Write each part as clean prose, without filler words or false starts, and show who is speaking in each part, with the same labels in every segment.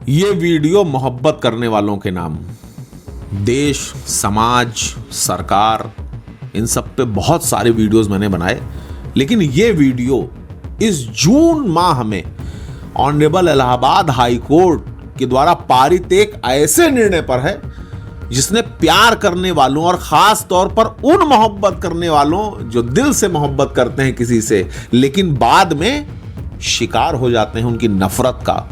Speaker 1: ये वीडियो मोहब्बत करने वालों के नाम, देश, समाज, सरकार, इन सब पे बहुत सारे वीडियोस मैंने बनाए, लेकिन ये वीडियो इस जून माह में ऑनरेबल इलाहाबाद हाई कोर्ट के द्वारा पारित एक ऐसे निर्णय पर है जिसने प्यार करने वालों और खास तौर पर उन मोहब्बत करने वालों जो दिल से मोहब्बत करते हैं किसी से लेकिन बाद में शिकार हो जाते हैं उनकी नफरत का,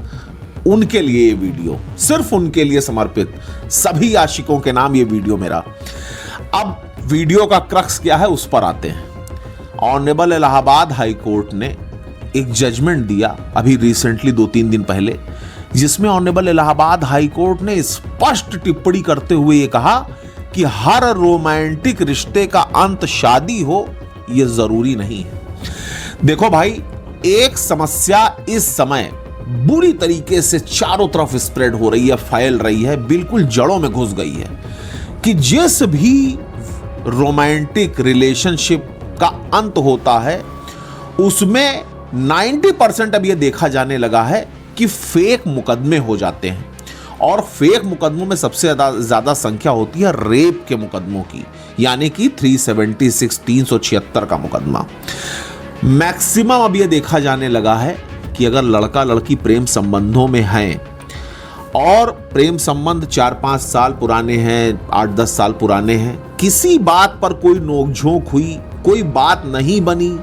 Speaker 1: उनके लिए ये वीडियो, सिर्फ उनके लिए समर्पित, सभी आशिकों के नाम ये वीडियो मेरा। अब वीडियो का क्रक्स क्या है उस पर आते हैं। ऑनरेबल इलाहाबाद हाई कोर्ट ने एक जजमेंट दिया अभी रिसेंटली 2-3 दिन पहले, जिसमें ऑनरेबल इलाहाबाद हाई कोर्ट ने स्पष्ट टिप्पणी करते हुए ये कहा कि हर रोमांटिक रिश्ते का अंत शादी हो यह जरूरी नहीं है। देखो भाई, एक समस्या इस समय बुरी तरीके से चारों तरफ स्प्रेड हो रही है, फैल रही है, बिल्कुल जड़ों में घुस गई है कि जिस भी रोमांटिक रिलेशनशिप का अंत होता है उसमें 90% अब यह देखा जाने लगा है कि फेक मुकदमे हो जाते हैं, और फेक मुकदमों में सबसे ज्यादा संख्या होती है रेप के मुकदमों की, यानी कि 376 का मुकदमा। मैक्सिमम अब यह देखा जाने लगा है कि अगर लड़का लड़की प्रेम संबंधों में हैं और प्रेम संबंध 4-5 साल पुराने हैं, 8-10 साल पुराने हैं, किसी बात पर कोई नोकझोंक हुई, कोई बात नहीं बनी,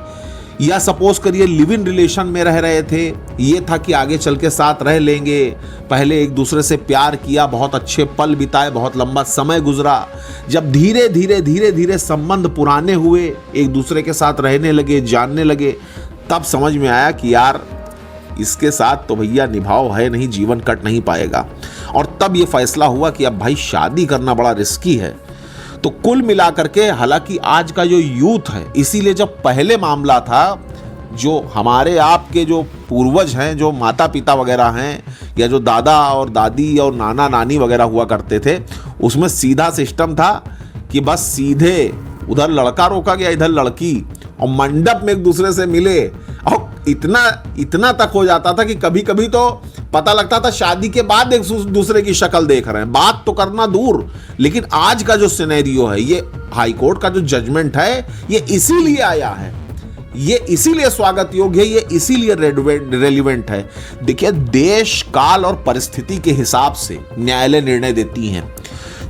Speaker 1: या सपोज करिए लिव इन रिलेशन में रह रहे थे, ये था कि आगे चल के साथ रह लेंगे, पहले एक दूसरे से प्यार किया, बहुत अच्छे पल बिताए, बहुत लंबा समय गुजरा, जब धीरे धीरे संबंध पुराने हुए, एक दूसरे के साथ रहने लगे, जानने लगे, तब समझ में आया कि यार इसके साथ तो भैया निभाव है नहीं, जीवन कट नहीं पाएगा, और तब ये फैसला हुआ कि अब भाई शादी करना बड़ा रिस्की है। तो कुल मिलाकर के, हालांकि आज का जो यूथ है, इसीलिए जब पहले मामला था, जो हमारे आपके जो पूर्वज हैं, जो माता पिता वगैरह हैं, या जो दादा और दादी और नाना नानी वगैरह हुआ करते थे, उसमें सीधा सिस्टम था कि बस सीधे उधर लड़का रोका गया, इधर लड़की, और मंडप में एक दूसरे से मिले, और इतना तक हो जाता था कि कभी कभी तो पता लगता था शादी के बाद एक दूसरे की शक्ल देख रहे हैं, बात तो करना दूर। लेकिन आज का जो सिनेरियो है, ये हाई कोर्ट का जो जजमेंट है, ये इसीलिए आया है, ये इसीलिए स्वागत योग्य है, ये इसीलिए रेलिवेंट है। देखिए, देश, काल और परिस्थिति के हिसाब से न्यायालय निर्णय देती हैं।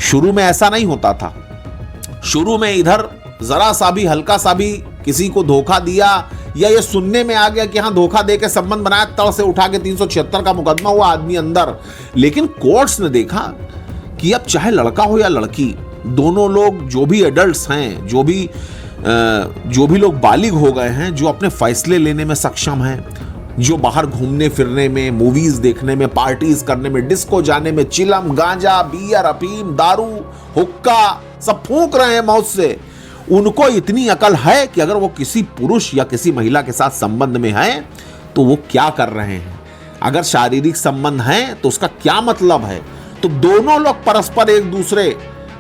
Speaker 1: शुरू में ऐसा नहीं होता था। शुरू में इधर जरा सा भी, हल्का सा भी किसी को धोखा दिया, या ये सुनने में आ गया कि हाँ धोखा दे के संबंध बनाया, तड़ से उठा के 376 का मुकदमा हुआ, आदमी अंदर। लेकिन कोर्ट्स ने देखा कि अब चाहे लड़का हो या लड़की, दोनों लोग जो भी एडल्ट्स हैं, जो भी लोग बालिग हो गए हैं, जो अपने फैसले लेने में सक्षम हैं, जो बाहर घूमने फिरने में, मूवीज देखने में, पार्टीज करने में, डिस्को जाने में, चिलम, गांजा, बियर, अफीम, दारू, हुक्का सब फूंक रहे हैं मौत से, उनको इतनी अकल है कि अगर वो किसी पुरुष या किसी महिला के साथ संबंध में हैं तो वो क्या कर रहे हैं, अगर शारीरिक संबंध है तो उसका क्या मतलब है। तो दोनों लोग परस्पर एक दूसरे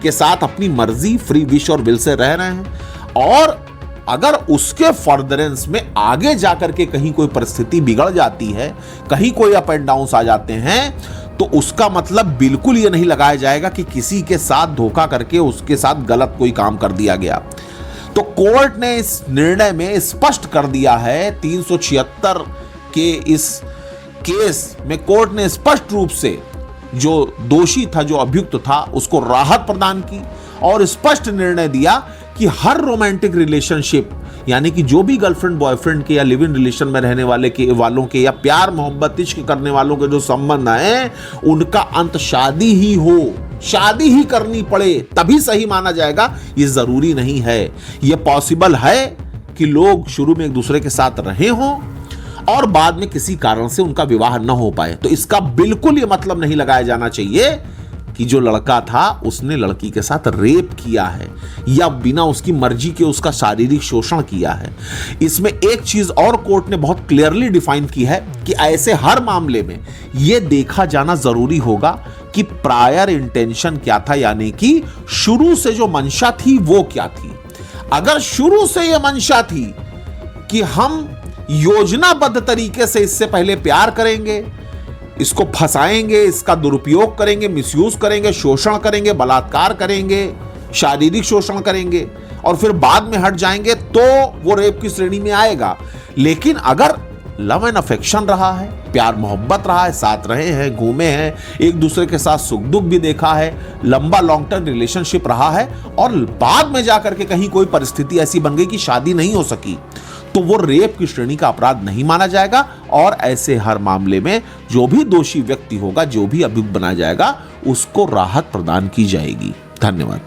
Speaker 1: के साथ अपनी मर्जी, फ्री विश और विल से रह रहे हैं, और अगर उसके फर्दरेंस में आगे जाकर के कहीं कोई परिस्थिति बिगड़ जाती है, कहीं कोई अप एंड डाउन आ जाते हैं, तो उसका मतलब बिल्कुल ये नहीं लगाया जाएगा कि किसी के साथ धोखा करके उसके साथ गलत कोई काम कर दिया गया। तो कोर्ट ने इस निर्णय में स्पष्ट कर दिया है, 376 के इस केस में कोर्ट ने स्पष्ट रूप से जो दोषी था, जो अभियुक्त था, उसको राहत प्रदान की, और स्पष्ट निर्णय दिया कि हर रोमांटिक रिलेशनशिप, यानी कि जो भी गर्लफ्रेंड बॉयफ्रेंड के या लिव इन रिलेशन में रहने वालों के या प्यार मोहब्बत इश्क करने वालों के जो संबंध हैं, उनका अंत शादी ही हो, शादी ही करनी पड़े तभी सही माना जाएगा, ये जरूरी नहीं है। ये पॉसिबल है कि लोग शुरू में एक दूसरे के साथ रहे हों और बाद में किसी कारण से उनका विवाह न हो पाए। तो इसका बिल्कुल ये मतलब नहीं लगाया जाना चाहिए कि जो लड़का था उसने लड़की के साथ रेप किया है या बिना उसकी मर्जी के उसका शारीरिक शोषण किया है। इसमें एक चीज और कोर्ट ने बहुत क्लियरली डिफाइन की है कि ऐसे हर मामले में यह देखा जाना जरूरी होगा कि प्रायर इंटेंशन क्या था, यानी कि शुरू से जो मंशा थी वो क्या थी। अगर शुरू से यह मंशा थी कि हम योजनाबद्ध तरीके से इससे पहले प्यार करेंगे, इसको फंसाएंगे, इसका दुरुपयोग करेंगे, मिसयूज करेंगे, शोषण करेंगे, बलात्कार करेंगे, शारीरिक शोषण करेंगे और फिर बाद में हट जाएंगे तो वो रेप की श्रेणी में आएगा। लेकिन अगर लव एंड अफेक्शन रहा है, प्यार मोहब्बत रहा है, साथ रहे हैं, घूमे हैं, एक दूसरे के साथ सुख दुख भी देखा है, लंबा लॉन्ग टर्म रिलेशनशिप रहा है और बाद में जाकर के कहीं कोई परिस्थिति ऐसी बन गई कि शादी नहीं हो सकी, तो वो रेप की श्रेणी का अपराध नहीं माना जाएगा। और ऐसे हर मामले में जो भी दोषी व्यक्ति होगा, जो भी अभियुक्त बनाया जाएगा, उसको राहत प्रदान की जाएगी। धन्यवाद।